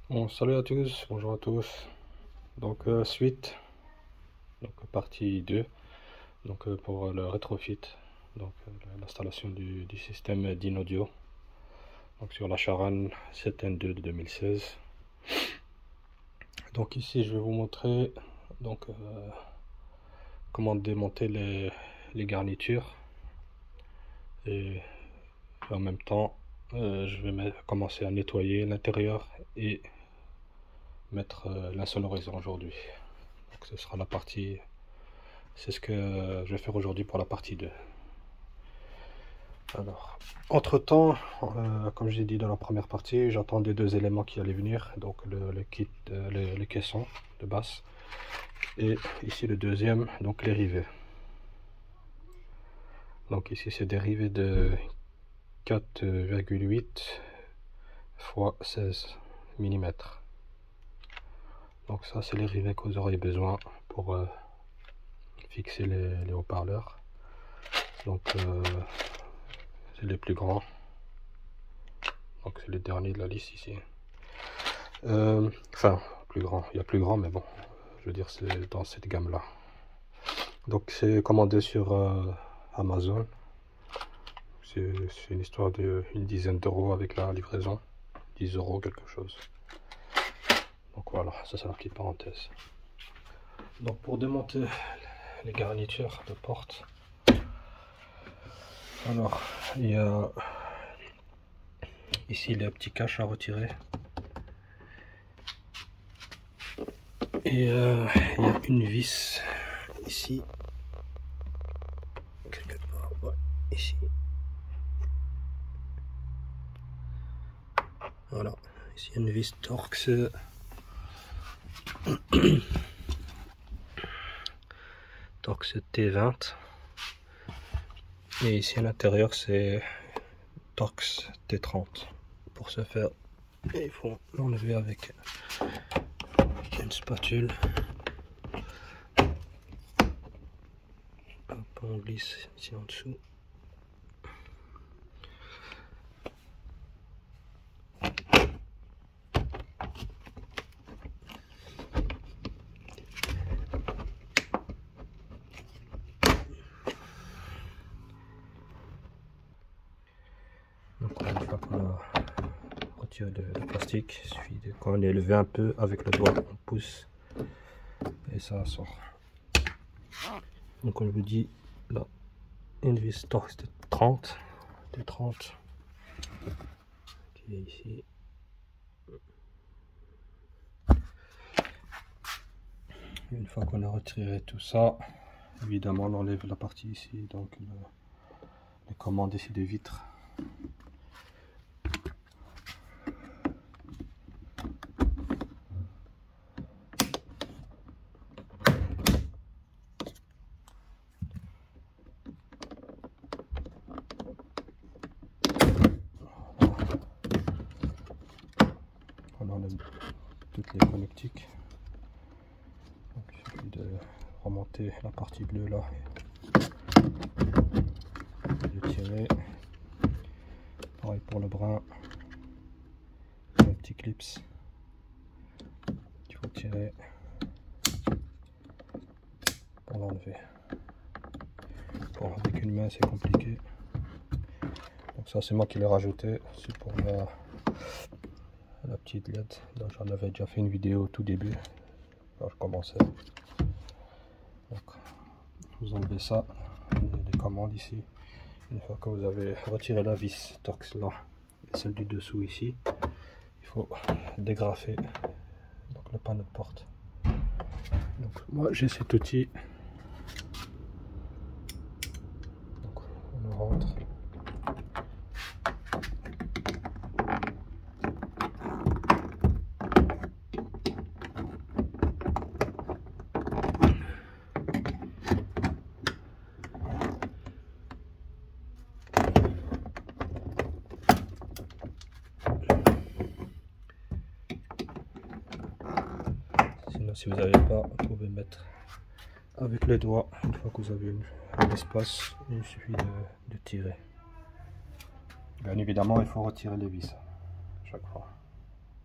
Bon, salut à tous, bonjour à tous. Donc suite, donc partie 2, donc pour le rétrofit, donc l'installation du système d'InAudio, donc sur la Charan 7N2 de 2016. Donc ici je vais vous montrer donc comment démonter les garnitures et en même temps je vais commencer à nettoyer l'intérieur et mettre l'insonoriseur aujourd'hui. Donc ce sera la partie. C'est ce que je vais faire aujourd'hui pour la partie 2. Alors, entre-temps, comme j'ai dit dans la première partie, j'attendais deux éléments qui allaient venir. Donc le kit, les caissons de basse. Et ici le deuxième, donc les rivets. Donc ici c'est des rivets de 4,8 x 16 mm. Donc ça c'est les rivets que vous aurez besoin pour fixer les haut-parleurs. Donc c'est les plus grands. Donc c'est les derniers de la liste ici. Enfin, plus grand. Il y a plus grand, mais bon, je veux dire, c'est dans cette gamme-là. Donc c'est commandé sur Amazon. C'est une histoire d'une dizaine d'euros avec la livraison. 10 euros quelque chose. Donc voilà, ça c'est la petite parenthèse. Donc pour démonter les garnitures de porte, alors il y a ici les petits caches à retirer. Et il y a une vis ici, quelque part, ouais, ici. Voilà, ici il y a une vis Torx. Torx T20. Et ici à l'intérieur c'est Torx T30. Pour ce faire, il faut l'enlever avec une spatule. Hop, on glisse ici en dessous. Donc une fois qu'on a retiré le plastique, il suffit de, quand on est levé un peu avec le doigt, on pousse et ça sort. Donc on vous dit là, une vis Torx T30 qui est ici. Une fois qu'on a retiré tout ça, évidemment on enlève la partie ici, donc les commandes ici des vitres. On enlève toutes les connectiques. Donc il suffit de remonter la partie bleue là, et de tirer. Pareil pour le brun, un petit clips qu'il faut tirer pour l'enlever. Bon, avec une main c'est compliqué, donc ça c'est moi qui l'ai rajouté, c'est pour la petite LED. Donc j'en avais déjà fait une vidéo au tout début quand je commençais. Donc vous enlevez ça, les commandes ici. Une fois que vous avez retiré la vis Torx là et celle du dessous ici, il faut dégrafer donc le panneau de porte. Donc moi j'ai cet outil, donc on le rentre. Sinon si vous n'avez pas, vous pouvez mettre avec les doigts. Une fois que vous avez un espace, il suffit de tirer. Bien évidemment il faut retirer les vis chaque fois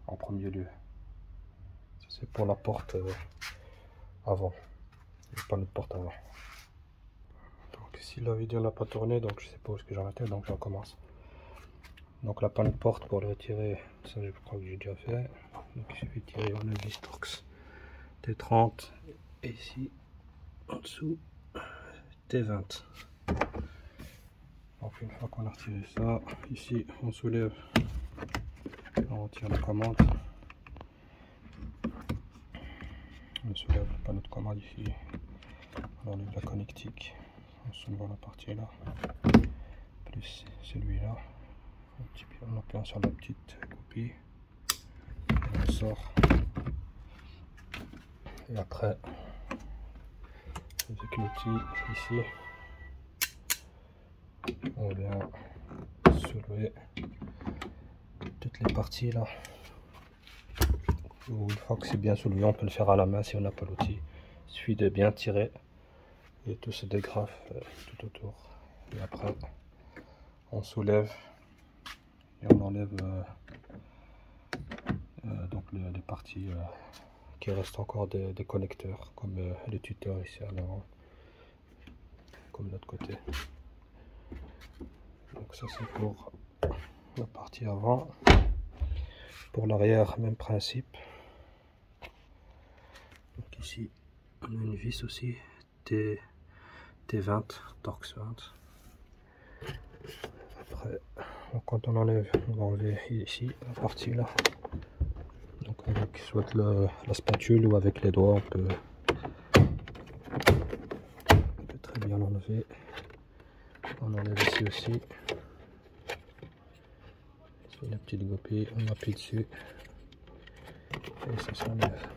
en premier lieu. c'est pour la porte avant, le panneau de porte avant. Donc ici la vidéo n'a pas tourné, donc je sais pas où est-ce que j'ai arrêté, donc je recommence. Donc la panneau de porte, pour le retirer, ça je crois que j'ai déjà fait. Donc il suffit de tirer, on a vis Torx T30 et ici en dessous T20. Donc une fois qu'on a retiré ça, ici on soulève, on retire la commande, on soulève le panneau de commande ici, on enlève la connectique en soulevant la partie là, plus celui-là, en appuyant sur la petite copie, on sort, et après avec l'outil ici, on vient soulever toutes les parties là. Une fois que c'est bien soulevé, on peut le faire à la main si on n'a pas l'outil. Il suffit de bien tirer et tout se dégrafe tout autour. Et après, on soulève et on enlève donc les parties qui restent encore des connecteurs, comme les tuteurs ici à l'avant, comme de l'autre côté. Donc ça c'est pour la partie avant. Pour l'arrière, même principe. Donc ici, on a une vis aussi, T20, Torx 20. Après, donc quand on enlève, on va enlever ici la partie là. Donc avec soit la spatule ou avec les doigts, on peut très bien l'enlever. On enlève ici aussi. Ici la petite copie, on appuie dessus et ça s'enlève.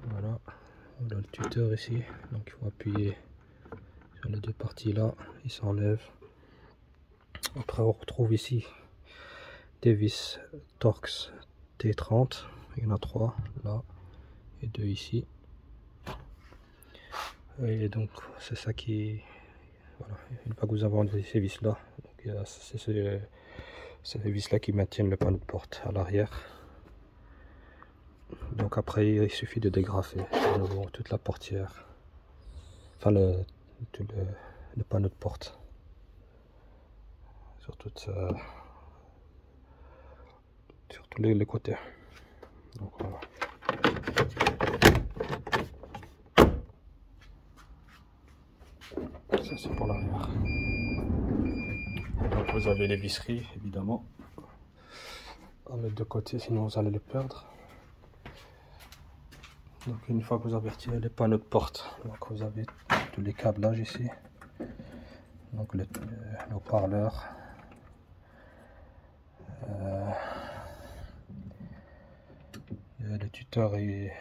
Voilà, on a le tuteur ici, donc il faut appuyer sur les deux parties là, il s'enlève. Après on retrouve ici des vis Torx T30, il y en a 3 là et 2 ici. Et donc c'est ça qui, voilà, une fois que vous avez enlevé ces vis là, c'est ces vis là qui maintiennent le panneau de porte à l'arrière. Donc après il suffit de dégrafer de nouveau toute la portière, enfin le panneau de porte sur tous les côtés. Donc voilà. Ça c'est pour l'arrière. Donc vous avez les visseries évidemment à mettre de côté, sinon vous allez les perdre. Donc une fois que vous avez retiré les panneaux de porte, donc vous avez tous les câblages ici, donc le haut-parleur, le tuteur il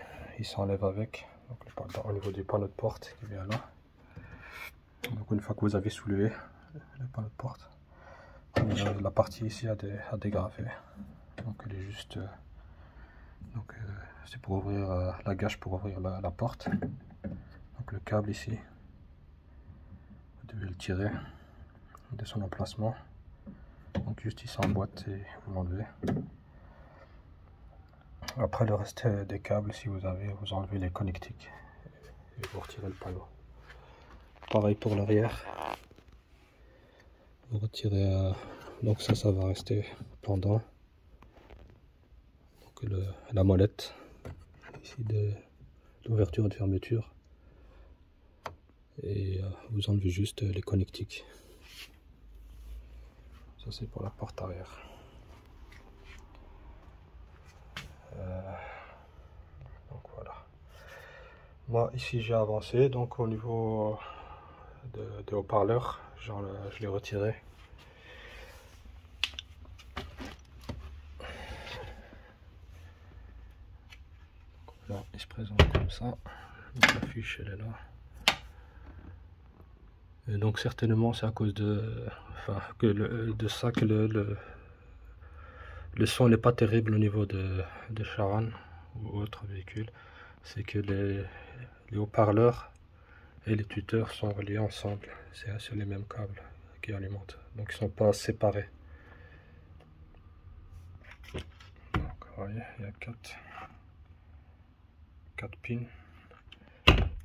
s'enlève avec, donc au niveau du panneau de porte qui vient là. Donc une fois que vous avez soulevé le panneau de porte, la partie ici à dégrafer, donc elle est juste c'est pour ouvrir la gâche, pour ouvrir la porte. Donc le câble ici, vous devez le tirer de son emplacement, donc juste il s'emboîte et vous l'enlevez. Après le reste des câbles, si vous avez, vous enlevez les connectiques et vous retirez le panneau. Pareil pour l'arrière, vous retirez donc ça va rester pendant, donc la molette ici de l'ouverture et de fermeture, et vous enlevez juste les connectiques. Ça c'est pour la porte arrière. Donc voilà. Moi ici j'ai avancé, donc au niveau de haut-parleur, je l'ai retiré. Là, il se présente comme ça. Donc, la fiche elle est là. Et donc certainement c'est à cause de ça que le son n'est pas terrible au niveau de Charan ou autre véhicule. C'est que les haut-parleurs et les tuteurs sont reliés ensemble. C'est sur les mêmes câbles qui alimentent. Donc ils ne sont pas séparés. voyez, il y a 4 pins.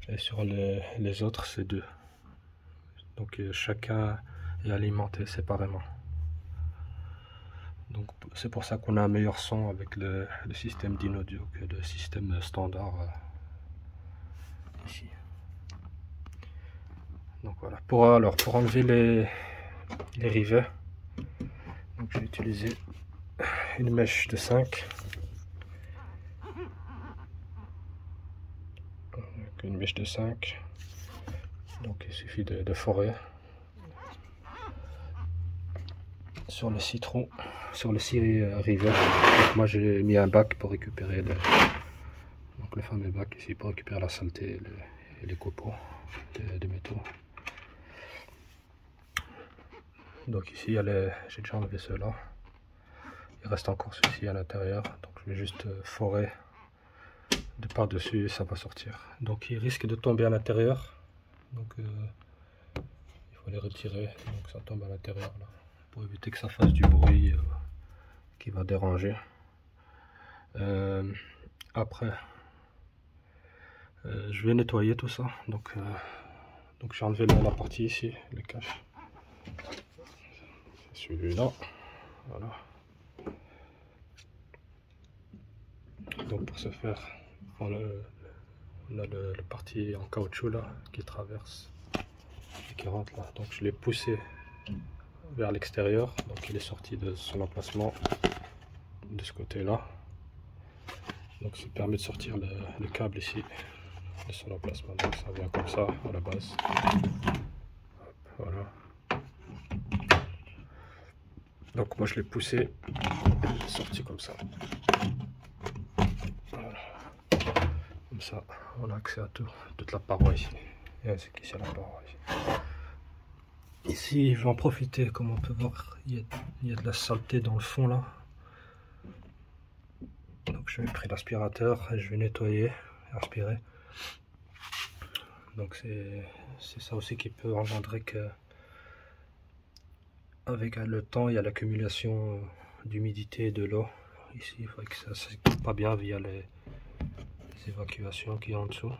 Et sur les autres, c'est 2. Donc chacun est alimenté séparément. Donc c'est pour ça qu'on a un meilleur son avec le système Dynaudio que le système standard ici. Donc voilà. Pour enlever les rivets, donc j'ai utilisé une mèche de 5. Une mèche de 5. Donc il suffit de forer sur les 6 trous, sur les 6 rivets. Donc moi j'ai mis un bac pour récupérer le fameux bac ici pour récupérer la saleté et les copeaux des métaux. Donc ici j'ai déjà enlevé ceux-là. Il reste encore ceci à l'intérieur, donc je vais juste forer de par dessus et ça va sortir. Donc il risque de tomber à l'intérieur, donc il faut les retirer, donc ça tombe à l'intérieur là, pour éviter que ça fasse du bruit qui va déranger. Après je vais nettoyer tout ça, donc j'ai enlevé la partie ici, le cache, c'est celui-là, voilà. Donc pour ce faire, on a le parti en caoutchouc là qui traverse et qui rentre là. Donc je l'ai poussé vers l'extérieur, donc il est sorti de son emplacement de ce côté là. Donc ça permet de sortir le câble ici de son emplacement. Donc ça vient comme ça à la base. Hop, voilà. Donc moi je l'ai poussé, il est sorti comme ça. Comme ça, on a accès à toute la paroi ici. Et ainsi qu'ici à la paroi ici. Ici, je vais en profiter, comme on peut voir, il y a de la saleté dans le fond là. Donc je vais pris l'aspirateur et je vais nettoyer, aspirer. Donc c'est ça aussi qui peut engendrer que avec le temps, il y a l'accumulation d'humidité et de l'eau. Ici, il faut que ça ne s'écoule pas bien via les évacuations qui est en dessous.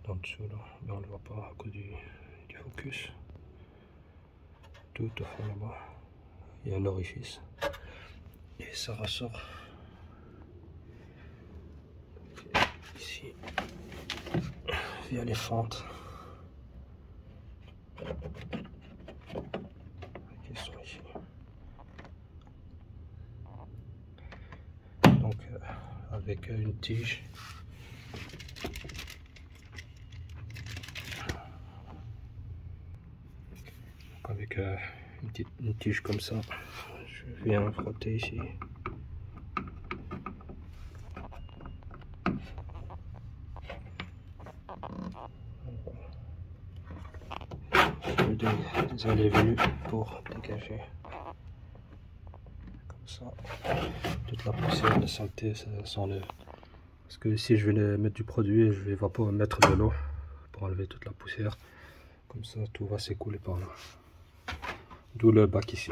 En dessous là, mais on ne le voit pas à cause du focus. Tout au fond là-bas, il y a un orifice et ça ressort ici via les fentes qui sont ici. Donc avec une tige. Avec une tige comme ça, je viens frotter ici. Des allées-venues pour dégager comme ça toute la poussière, la saleté, ça s'enlève. Parce que ici je vais mettre du produit et je vais mettre de l'eau pour enlever toute la poussière. Comme ça tout va s'écouler par là. D'où le bac ici.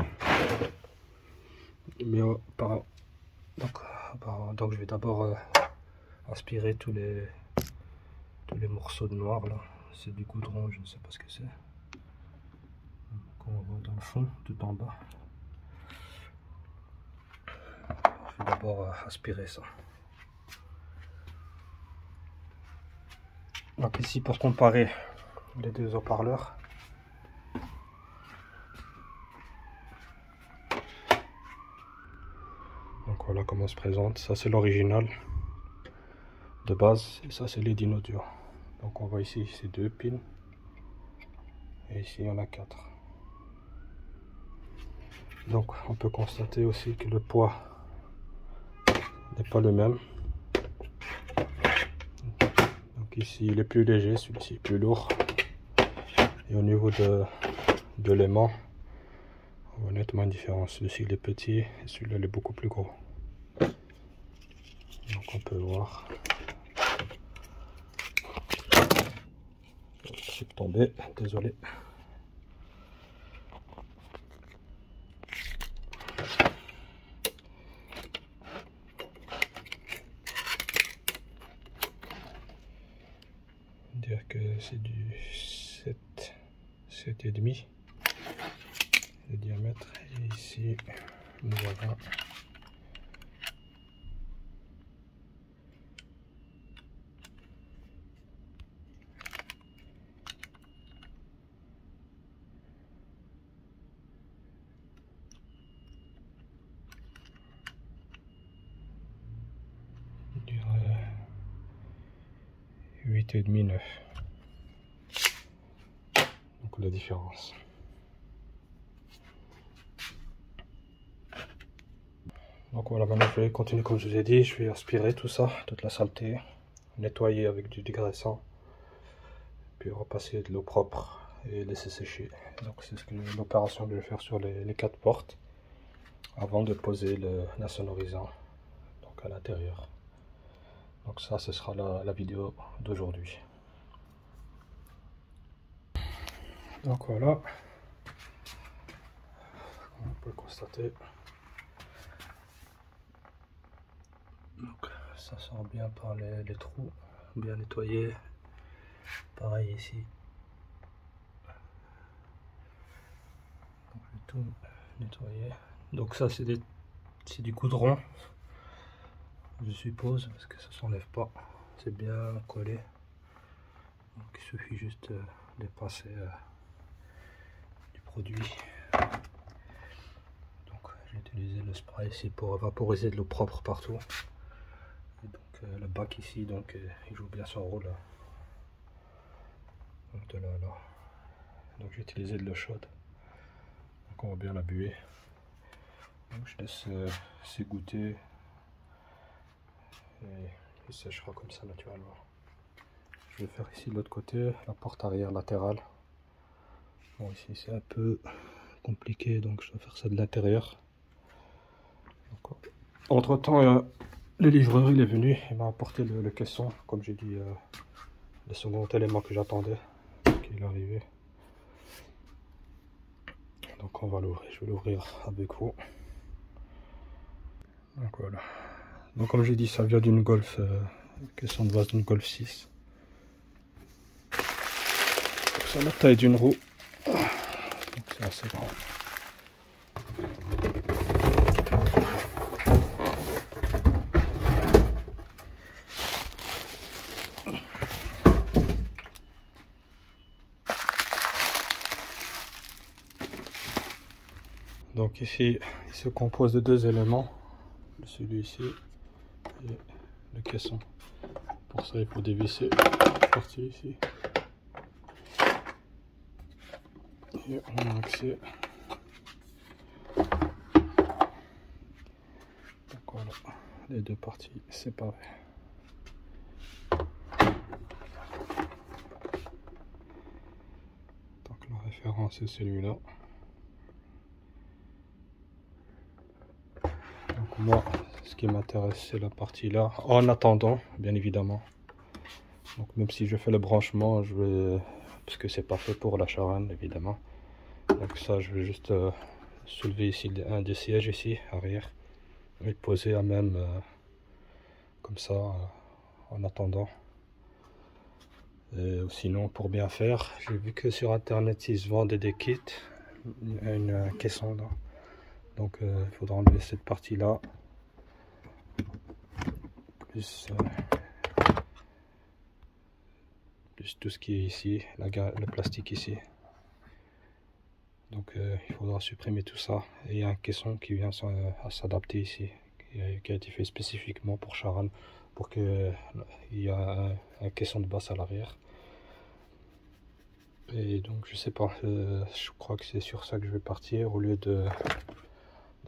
Mais donc je vais d'abord aspirer tous les morceaux de noir là. C'est du goudron, je ne sais pas ce que c'est. On voit dans le fond, tout en bas. Je vais d'abord aspirer ça. Donc ici pour comparer les deux haut-parleurs. Donc voilà comment se présente. Ça c'est l'original de base et ça c'est les Dynaudio. Donc on voit ici c'est 2 pins et ici il y en a 4. Donc on peut constater aussi que le poids n'est pas le même. Donc ici il est plus léger, celui-ci est plus lourd. Et au niveau de l'aimant, on voit nettement une différence. Celui-ci il est petit et celui-là il est beaucoup plus gros. Donc on peut voir. Je suis tombé, désolé. c'est du 7,5 de diamètre. Et ici, nous avons je dirais 8,5, 9. Donc la différence. Donc voilà, maintenant je vais continuer comme je vous ai dit, je vais aspirer tout ça, toute la saleté, nettoyer avec du dégraissant, puis repasser de l'eau propre et laisser sécher. Donc c'est l'opération que je vais faire sur les 4 portes avant de poser la sonorisant donc à l'intérieur. Donc ça, ce sera la vidéo d'aujourd'hui. Donc voilà, comme on peut le constater. Donc ça sort bien par les trous, bien nettoyé. Pareil ici. Donc je vais tout nettoyer. Donc ça c'est du goudron, je suppose, parce que ça s'enlève pas. C'est bien collé. Donc il suffit juste de passer du produit. Donc j'ai utilisé le spray ici pour vaporiser de l'eau propre partout. Et donc le bac ici, donc il joue bien son rôle. Donc de là à là. Donc j'ai utilisé de l'eau chaude. Donc on va bien la buer. Donc je laisse s'égoutter et il séchera comme ça naturellement. Je vais faire ici de l'autre côté, la porte arrière latérale. Bon ici c'est un peu compliqué, donc je dois faire ça de l'intérieur. Entre temps le livreur il est venu, il m'a apporté le caisson, comme j'ai dit, le second élément que j'attendais, qui est arrivé. Donc on va l'ouvrir, je vais l'ouvrir avec vous. Donc voilà. Donc comme j'ai dit, ça vient d'une Golf, caisson de base d'une Golf 6. C'est la taille d'une roue. Donc c'est assez grand. Donc ici, il se compose de 2 éléments, celui-ci et le caisson. Pour ça, il faut dévisser la partie ici. Et on a accès. Donc voilà, les 2 parties séparées. Donc la référence est celui-là. Donc moi, ce qui m'intéresse, c'est la partie là. En attendant, bien évidemment. Donc même si je fais le branchement, je vais, parce que c'est pas fait pour la charogne, évidemment. Donc ça, je vais juste soulever ici un des sièges ici, arrière. Et le poser à même, comme ça, en attendant. Et sinon, pour bien faire, j'ai vu que sur internet, ils se vendent des kits. Une caisson là. Donc il faudra enlever cette partie là. Plus tout ce qui est ici, le plastique ici. Donc il faudra supprimer tout ça. Et il y a un caisson qui vient à s'adapter ici, qui a été fait spécifiquement pour charogne, pour qu'il y ait un caisson de basse à l'arrière. Et donc je sais pas, je crois que c'est sur ça que je vais partir, au lieu de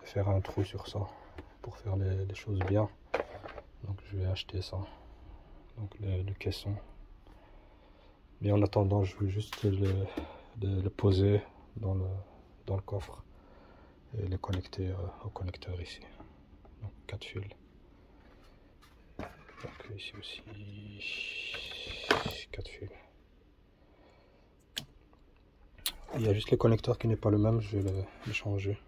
faire un trou sur ça, pour faire les choses bien. Donc je vais acheter ça, donc le caisson. Mais en attendant, je veux juste le poser dans le coffre et le connecter au connecteur ici. Donc 4 fils. Donc ici aussi 4 fils. Il y a juste le connecteur qui n'est pas le même, je vais le changer.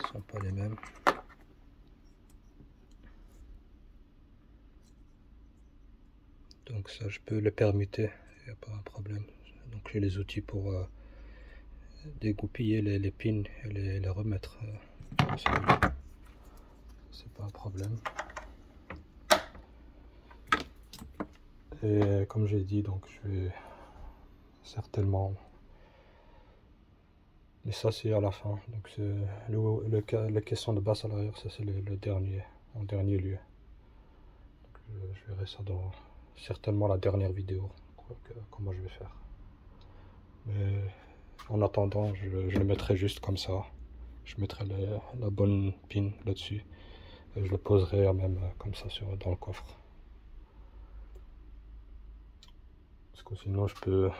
Ils ne sont pas les mêmes. Donc ça je peux le permuter, il n'y a pas un problème. Donc j'ai les outils pour dégoupiller les pins et les remettre. C'est pas un problème. Et comme j'ai dit, donc je vais certainement, mais ça c'est à la fin. Donc c'est la question de basse à l'arrière, ça c'est le dernier, en dernier lieu. Donc, je verrai ça dans certainement la dernière vidéo, comment je vais faire. Mais en attendant, je le mettrai juste comme ça. Je mettrai la bonne pin là-dessus. Et je le poserai même comme ça dans le coffre. Parce que sinon je peux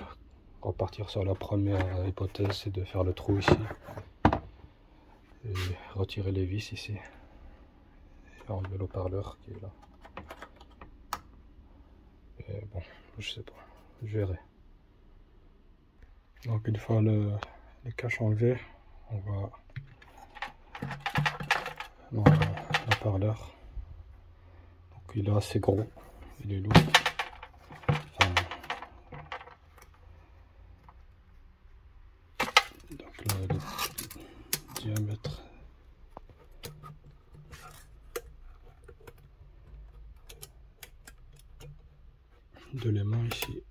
repartir sur la première hypothèse, c'est de faire le trou ici. Et retirer les vis ici. Et enlever l'haut-parleur qui est là. Et bon, je sais pas. Je verrai. Donc une fois le cache enlevé, on va dans le parleur. Donc il est assez gros, il est lourd. Enfin, donc là, le diamètre de l'aimant ici.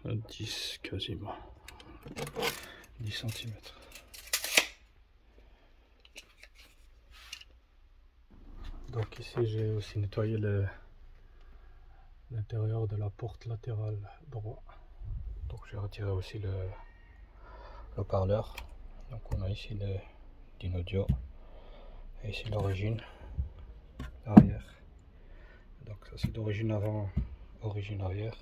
On a 10 quasiment 10 cm. Donc ici j'ai aussi nettoyé l'intérieur de la porte latérale droit. Donc j'ai retiré aussi le haut-parleur. Donc on a ici le Dynaudio et ici l'origine arrière. Donc ça c'est d'origine avant, origine arrière.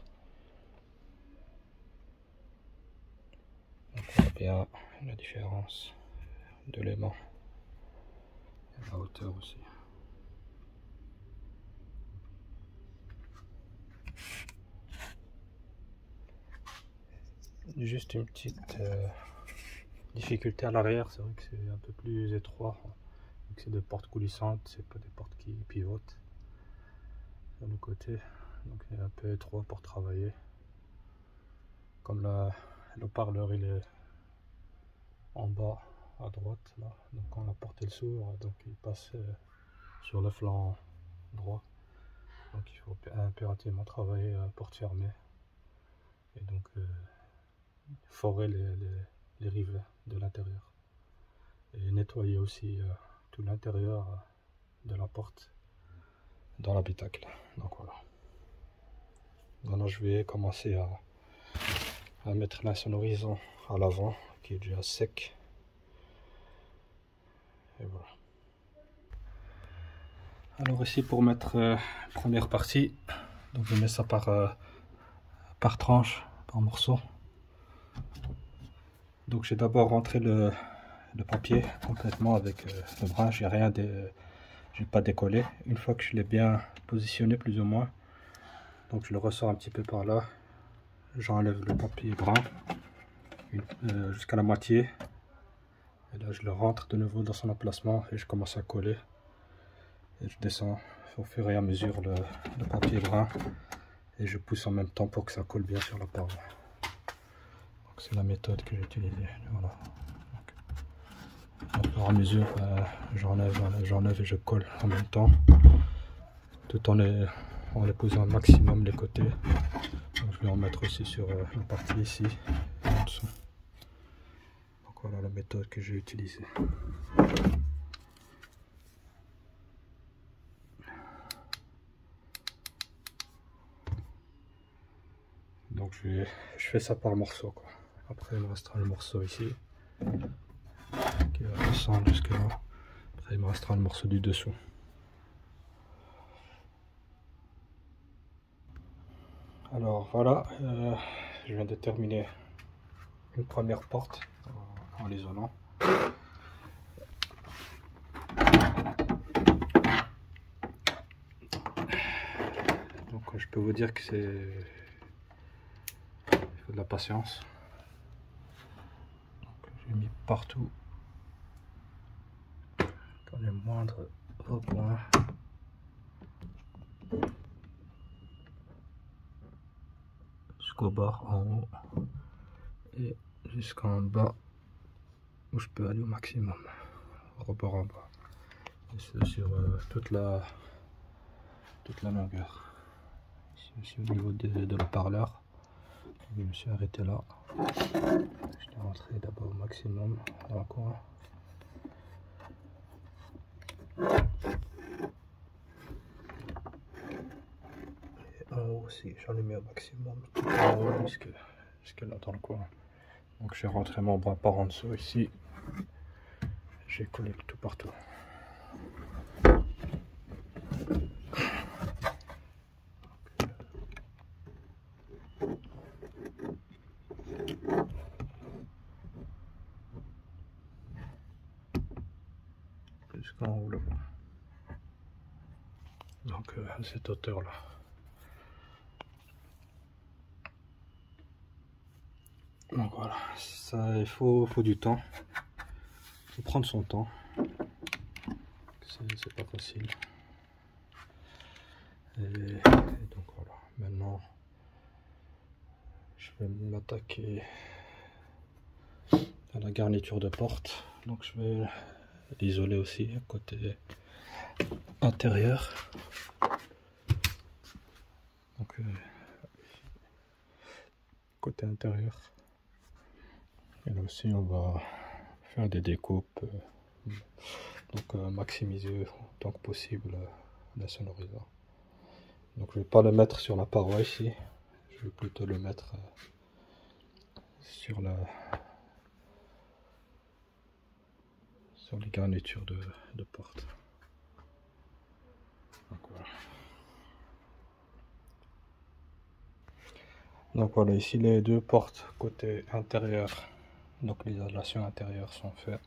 Donc on voit bien la différence de l'aimant et la hauteur aussi. Juste une petite difficulté à l'arrière, c'est vrai que c'est un peu plus étroit. Donc c'est des portes coulissantes, c'est pas des portes qui pivotent sur le côté. Donc il est un peu étroit pour travailler. Comme le parleur il est en bas à droite là, donc quand la porte elle s'ouvre, donc il passe sur le flanc droit. Donc il faut impérativement travailler à porte fermée. Et donc forer les rivets de l'intérieur. Et nettoyer aussi tout l'intérieur de la porte dans l'habitacle. Donc voilà. Maintenant je vais commencer à mettre l'insonorisant à l'avant qui est déjà sec. Et voilà. Alors ici pour mettre première partie, donc je mets ça par tranche, par morceau. Donc j'ai d'abord rentré le papier complètement avec le brin, j'ai pas décollé. Une fois que je l'ai bien positionné plus ou moins, donc je le ressors un petit peu par là, j'enlève le papier brun jusqu'à la moitié, et là je le rentre de nouveau dans son emplacement et je commence à coller, et je descends au fur et à mesure le papier brun et je pousse en même temps pour que ça colle bien sur la paroi. Donc c'est la méthode que j'ai utilisée. Voilà. Au fur et à mesure, j'enlève et je colle en même temps, tout en les posant au maximum les côtés. Donc, je vais en mettre aussi sur la partie ici et en dessous. Donc voilà la méthode que j'ai utilisée. Donc je fais ça par morceau, quoi. Après il me restera le morceau ici qui va descendre jusque là. Après il me restera le morceau du dessous. Alors voilà, je viens de terminer une première porte en l'isolant. Donc je peux vous dire que il faut de la patience. Donc, partout, dans les moindres recoins. Jusqu'au bord en haut et jusqu'en bas où je peux aller au maximum, rebord en bas. Et c'est sur toute la longueur. Ici aussi au niveau de l'haut-parleur, je me suis arrêté là. Je vais rentrer d'abord au maximum dans le coin. Et en haut aussi, j'en ai mis au maximum, tout en haut jusque là dans le coin. Donc j'ai rentré mon bras par en dessous ici. J'ai collé tout partout. Jusqu'en haut là-bas. Donc à cette hauteur là. Donc voilà, ça il faut du temps. Il faut prendre son temps. C'est pas facile. Et donc voilà, maintenant je vais m'attaquer à la garniture de porte. Donc je vais l'isoler aussi côté intérieur. Donc côté intérieur. Et là aussi on va faire des découpes. Donc maximiser autant que possible la sonorisation. Donc je vais pas le mettre sur la paroi ici. Je vais plutôt le mettre sur les garnitures de porte. Donc voilà. Donc voilà, ici les deux portes côté intérieur, donc l'isolation intérieure sont faites.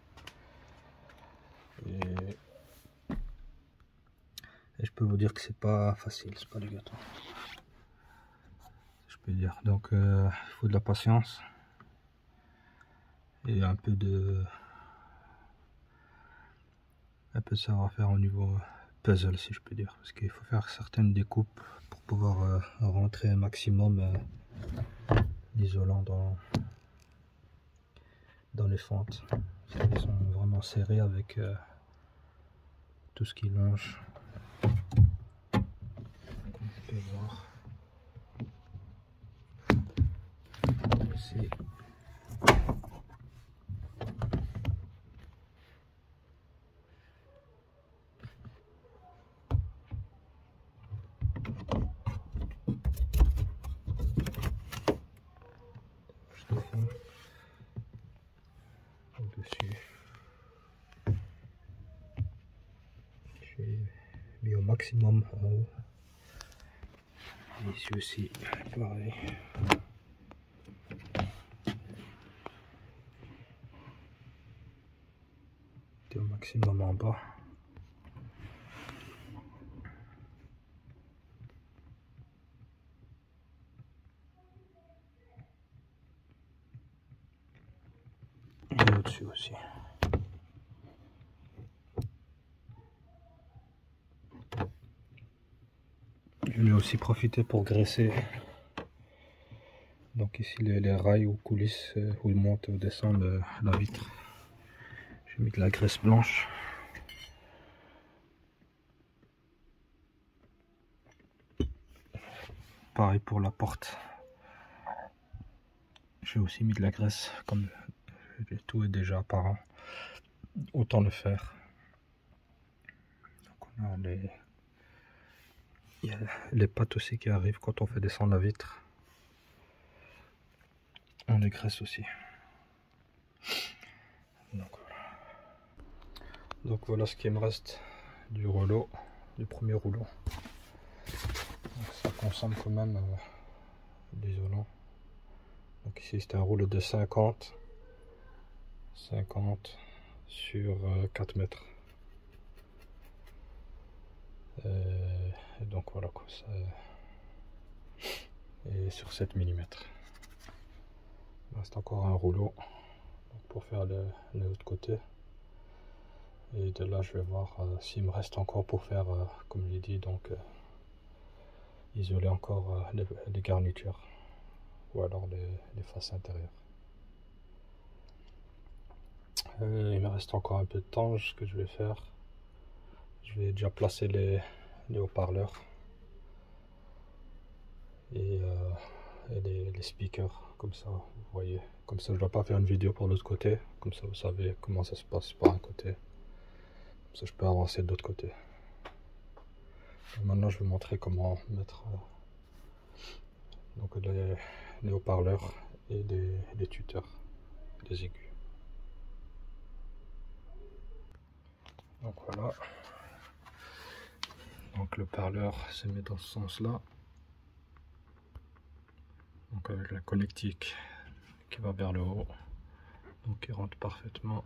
Et je peux vous dire que c'est pas facile, c'est pas du gâteau. Je peux dire. Donc il faut de la patience et un peu de savoir-faire au niveau puzzle, si je peux dire, parce qu'il faut faire certaines découpes pour pouvoir rentrer un maximum l'isolant dans les fentes. Ils sont vraiment serrés avec tout ce qui longe, comme vous pouvez voir ici. Au-dessus, j'ai mis au maximum en haut. Et ici aussi, pareil. Au maximum en bas. Et au-dessus aussi. Je vais aussi profiter pour graisser. Donc ici les rails ou coulisses où il monte ou descend la vitre. J'ai mis de la graisse blanche. Pareil pour la porte. J'ai aussi mis de la graisse, comme tout est déjà apparent. Autant le faire. Donc on a il y a les pattes aussi qui arrivent quand on fait descendre la vitre. On les graisse aussi. Donc voilà ce qui me reste du rouleau, du premier rouleau. Donc ça consomme quand même l'isolant. Donc ici c'est un rouleau de 50 sur 4 mètres. Et donc voilà quoi, ça, et sur 7 mm. Il reste encore un rouleau. pour faire l'autre côté. Et de là je vais voir s'il me reste encore pour faire, comme j'ai dit, donc isoler encore les garnitures ou alors les faces intérieures. Il me reste encore un peu de temps. Ce que je vais faire, je vais déjà placer les haut-parleurs et les speakers, comme ça vous voyez, comme ça je ne dois pas faire une vidéo pour l'autre côté, comme ça vous savez comment ça se passe par un côté, comme ça je peux avancer de l'autre côté. Et maintenant je vais vous montrer comment mettre donc les haut-parleurs et les tuteurs, les aigus. Donc voilà, donc le parleur se met dans ce sens là, donc avec la connectique qui va vers le haut, donc il rentre parfaitement.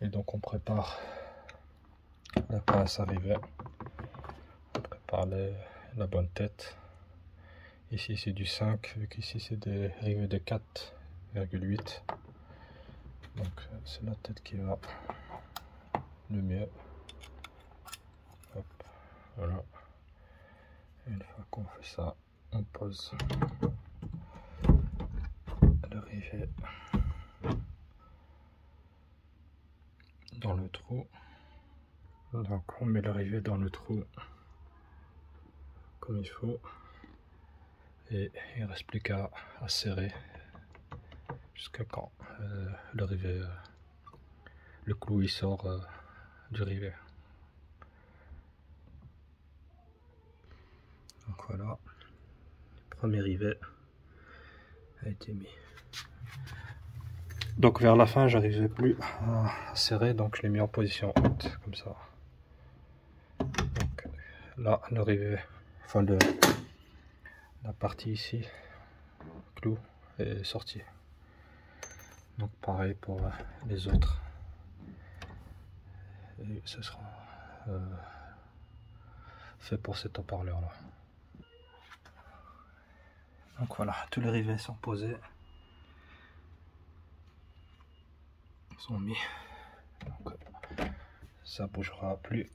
Et donc on prépare la pince arrivée, on prépare la bonne tête. Ici c'est du 5, vu qu'ici c'est des rivets de 4,8, donc c'est la tête qui va le mieux. Hop, voilà. Et une fois qu'on fait ça, on pose le rivet dans le trou. Donc on met le rivet dans le trou comme il faut, et il ne reste plus qu'à serrer jusqu'à quand le rivet, le clou il sort du rivet. Donc voilà, le premier rivet a été mis. Donc vers la fin j'arrivais plus à serrer, donc je l'ai mis en position haute comme ça. Donc là le rivet, enfin la partie ici, clou, est sortie. Donc pareil pour les autres. Et ce sera fait pour cet haut-parleur là. Donc voilà, tous les rivets sont posés, ils sont mis, donc ça bougera plus.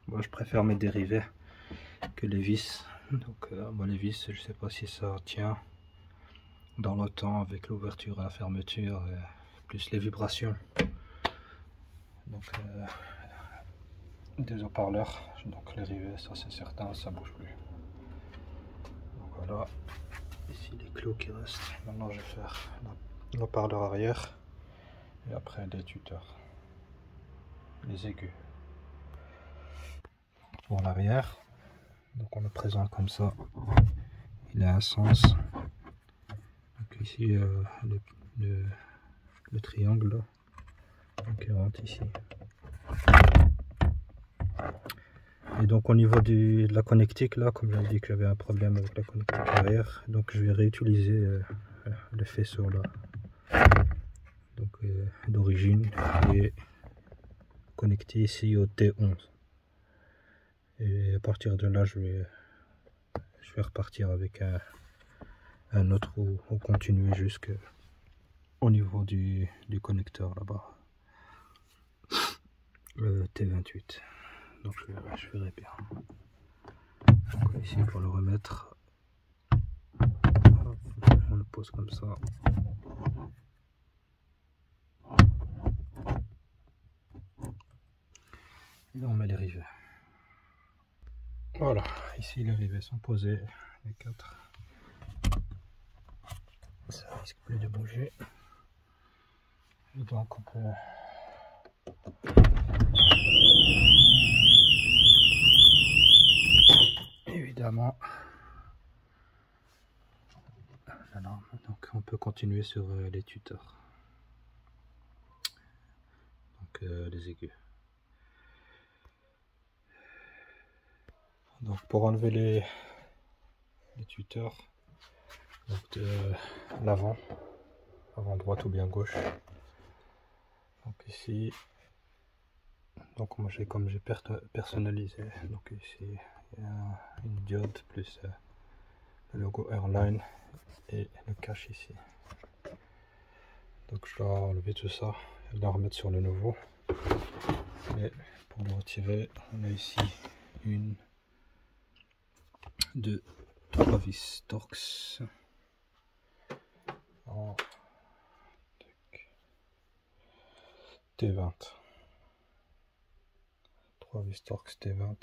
Moi je préfère mettre des rivets que les vis, donc moi les vis je sais pas si ça tient dans le temps avec l'ouverture et la fermeture, et plus les vibrations. Donc des haut-parleurs, donc les rivets, ça c'est certain, ça bouge plus. Donc voilà, ici les clous qui restent. Maintenant je vais faire l'haut-parleur arrière et après les tuteurs, les aigus. Pour l'arrière, donc on le présente comme ça, il a un sens. Donc ici le triangle là, donc il rentre ici. Et donc au niveau de la connectique là, comme j'ai dit que j'avais un problème avec la connectique arrière, donc je vais réutiliser le faisceau là, donc d'origine, qui est connecté ici au T11. Et à partir de là je vais repartir avec un autre ou continuer jusqu'au niveau du connecteur là-bas, le T28. Donc je verrai bien. Donc ici pour le remettre, on le pose comme ça. Et on met les rivets. Voilà, ici les rivets sont posés, les 4. Ça risque plus de bouger. Et donc on peut évidemment, donc on peut continuer sur les tuteurs, donc les aigus. Donc pour enlever les tuteurs, donc de l'avant, avant droite ou bien gauche, donc ici, donc moi comme j'ai personnalisé, donc ici il y a une diode plus le logo Airline et le cache ici. Donc je dois enlever tout ça et le remettre sur le nouveau. Et pour le retirer, on a ici 1, 2, 3 vis Torx en T20. 3 vis Torx T20.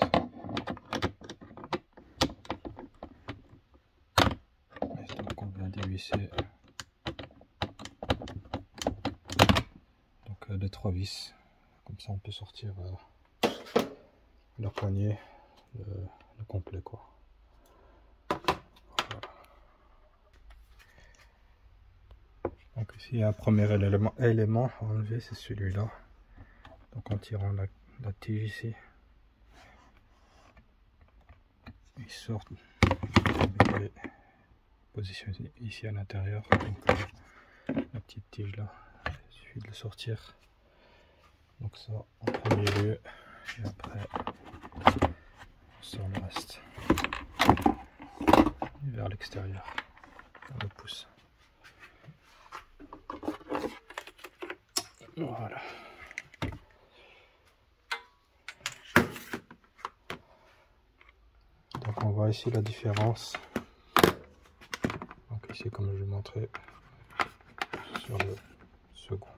Et donc on vient dévisser donc les 3 vis. Comme ça on peut sortir la poignée, le complet quoi. Voilà. Donc ici il y a un premier élément à enlever, c'est celui-là. Donc en tirant la tige ici, il sort avec les positions ici à l'intérieur. La petite tige là, il suffit de le sortir. Donc ça en premier lieu, et après on sort le reste vers l'extérieur, on le pousse. Voilà. Donc on voit ici la différence. Donc ici comme je vais montrer sur le second.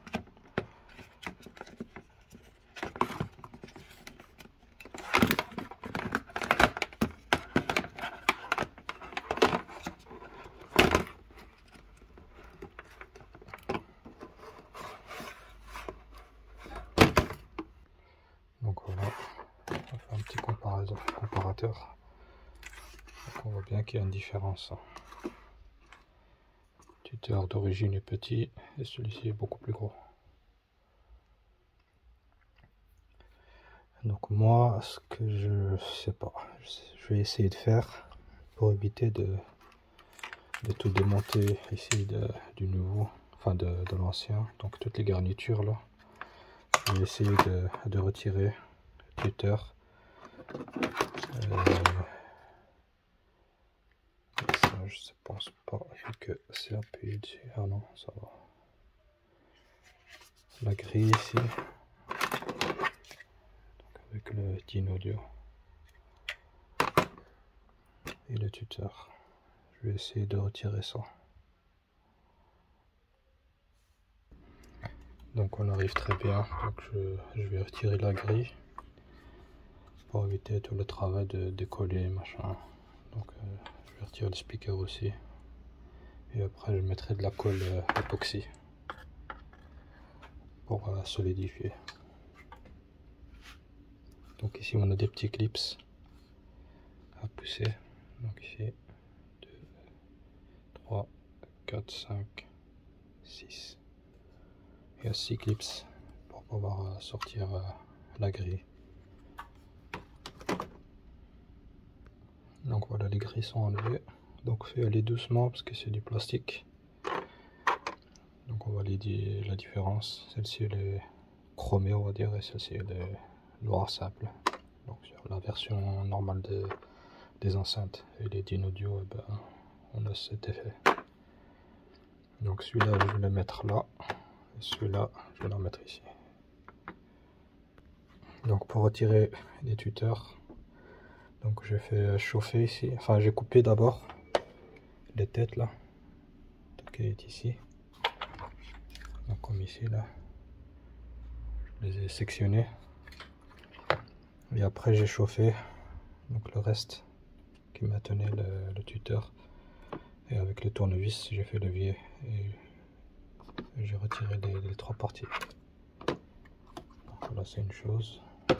Donc voilà, on va faire un petit comparateur. Donc on voit bien qu'il y a une différence. Le tuteur d'origine est petit et celui-ci est beaucoup plus gros. Donc moi, ce que je sais pas, je vais essayer de faire pour éviter de tout démonter ici du nouveau, enfin de l'ancien. Donc toutes les garnitures là, je vais essayer de retirer le tuteur. Ça, je pense pas, vu que c'est appuyé dessus. Ah non, ça va. La grille ici, donc avec le DIN audio et le tuteur. Je vais essayer de retirer ça. Donc on arrive très bien. Donc je vais retirer la grille pour éviter tout le travail de décoller machin. Donc je vais retirer le speaker aussi. Et après je mettrai de la colle époxy pour solidifier. Donc ici on a des petits clips à pousser. Donc ici 2, 3, 4, 5, 6. Il y a 6 clips pour pouvoir sortir la grille. Donc voilà, les grilles sont enlevées. Donc fais-les doucement parce que c'est du plastique. Donc on va dire la différence. Celle-ci elle est chromée on va dire et celle-ci elle est noir simple. Donc sur la version normale des enceintes et les DIN audio, eh ben, on a cet effet. Donc celui-là je vais le mettre là. Et celui-là je vais le remettre ici. Donc pour retirer les tuteurs, donc j'ai fait chauffer ici. Enfin j'ai coupé d'abord les têtes là. Donc elle est ici. Donc comme ici là. Je les ai sectionnés. Et après j'ai chauffé donc le reste qui maintenait le tuteur. Et avec le tournevis j'ai fait levier et j'ai retiré les 3 parties. Donc voilà, c'est une chose. Là,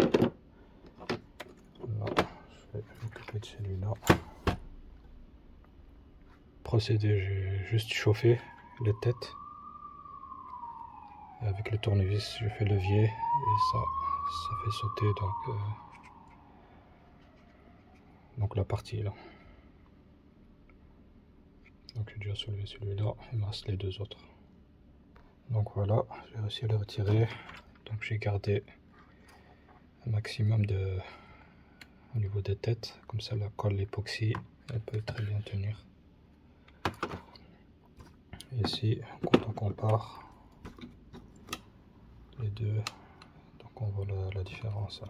je vais m'occuper de celui-là. Procédé, j'ai juste chauffé les têtes. Et avec le tournevis, je fais levier et ça fait sauter donc la partie là. Donc j'ai déjà soulevé celui-là, il me reste les 2 autres. Donc voilà, j'ai réussi à les retirer. Donc j'ai gardé un maximum au niveau des têtes, comme ça la colle époxy elle peut très bien tenir. Et ici, quand on compare, deux, donc on voit la différence.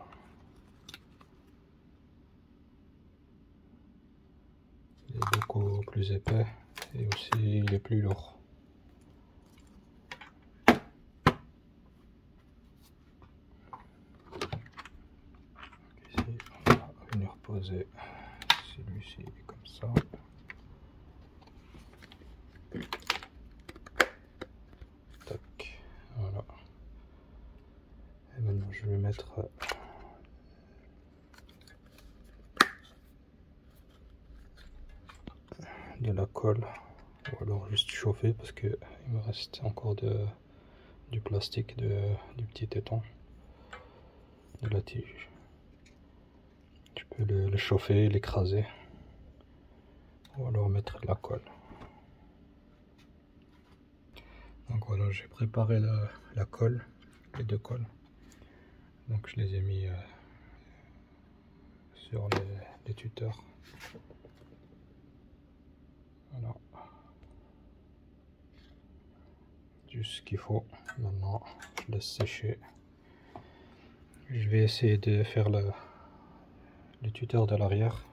Il est beaucoup plus épais et aussi il est plus lourd. Ici, on va venir poser celui-ci comme ça. Tac, voilà. Et maintenant je vais mettre de la colle, ou alors juste chauffer parce que il me reste encore du plastique du petit téton de la tige. Tu peux le chauffer, l'écraser, ou alors mettre de la colle. Donc voilà, j'ai préparé la colle, les deux colles. Donc je les ai mis sur les tuteurs. Voilà. Juste ce qu'il faut. Maintenant, je laisse sécher. Je vais essayer de faire le tuteur de l'arrière.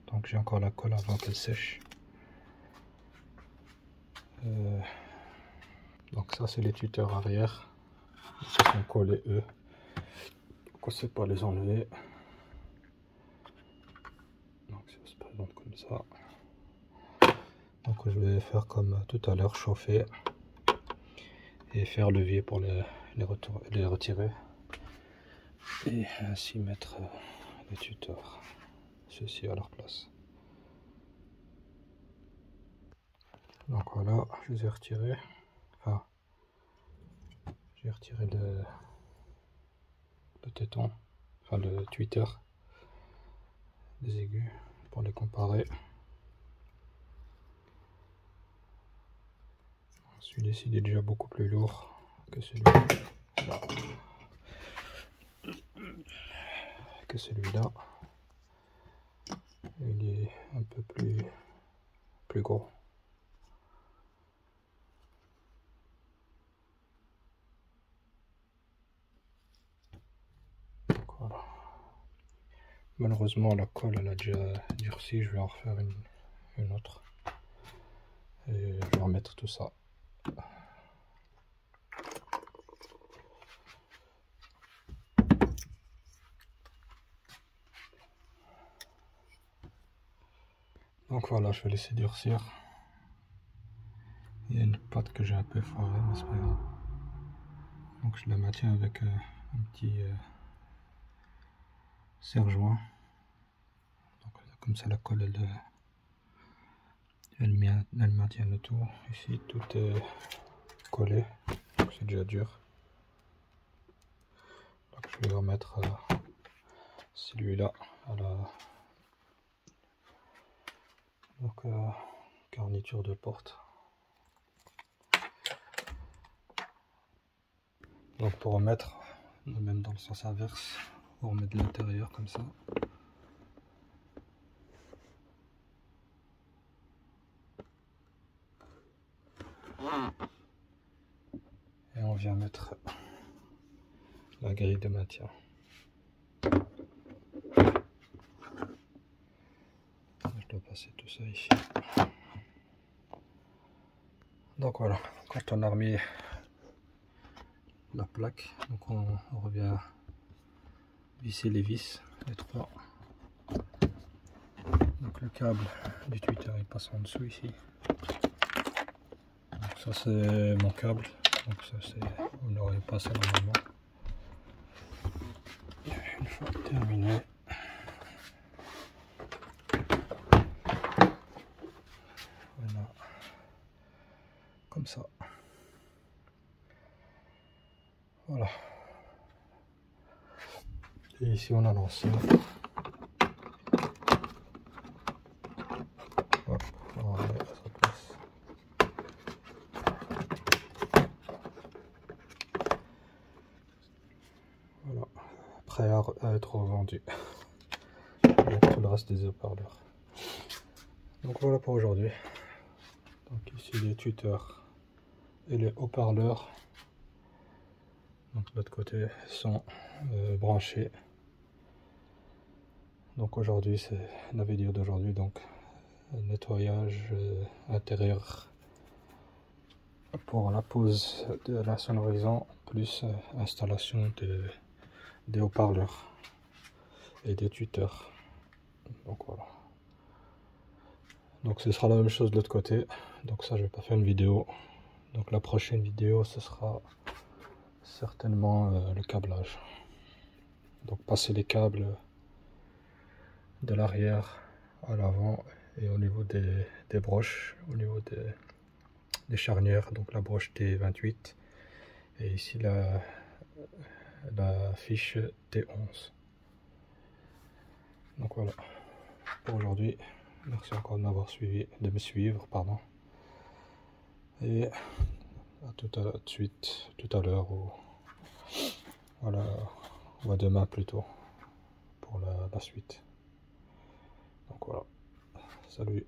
Donc j'ai encore la colle avant qu'elle sèche. Donc ça c'est les tuteurs arrière. Ils sont collés eux. Donc on ne sait pas les enlever. Donc ça se présente comme ça. Donc je vais faire comme tout à l'heure, chauffer et faire levier pour les retirer. Et ainsi mettre les tuteurs, ceux-ci à leur place. Donc voilà, je les ai retirés. Enfin, j'ai retiré le téton, enfin le tweeter, des aigus pour les comparer. Celui-ci il est déjà beaucoup plus lourd que celui-là. Il est un peu plus gros. Donc voilà. Malheureusement la colle elle a déjà durci, je vais en refaire une autre. Et je vais remettre tout ça. Donc voilà, je vais laisser durcir. Il y a une patte que j'ai un peu foirée, mais c'est pas grave. Donc je la maintiens avec un petit serre-joint. Donc comme ça la colle elle maintient le tout. Ici tout est collé, c'est déjà dur. Donc je vais remettre celui-là à la garniture de porte. Donc pour remettre, même dans le sens inverse, on remet de l'intérieur comme ça. Et on vient mettre la grille de maintien. Je dois passer tout ça ici. Donc voilà, quand on a remis la plaque, donc on revient visser les vis, les trois. Donc le câble du tweeter il passe en dessous ici. Donc ça c'est mon câble, donc ça c'est, on aurait passé normalement. Une fois terminé, voilà, comme ça. Voilà. Et ici on a l'ancien. Voilà, prêt à être revendu avec tout le reste des haut-parleurs. Donc voilà pour aujourd'hui. Donc ici les tuteurs et les haut-parleurs. Donc de l'autre côté sont branchés. Donc aujourd'hui c'est la vidéo d'aujourd'hui, donc nettoyage intérieur pour la pose de la sonorisant plus installation des haut-parleurs et des tweeters. Donc voilà. Donc ce sera la même chose de l'autre côté. Donc ça je vais pas faire une vidéo. Donc la prochaine vidéo ce sera certainement le câblage. Donc passer les câbles de l'arrière à l'avant et au niveau des broches, au niveau des charnières, donc la broche T28 et ici la fiche T11. Donc voilà pour aujourd'hui. Merci encore de m'avoir suivi, de me suivre, pardon. Et à tout de suite, tout à l'heure ou voilà, ou à demain plutôt pour la suite. Donc voilà, salut.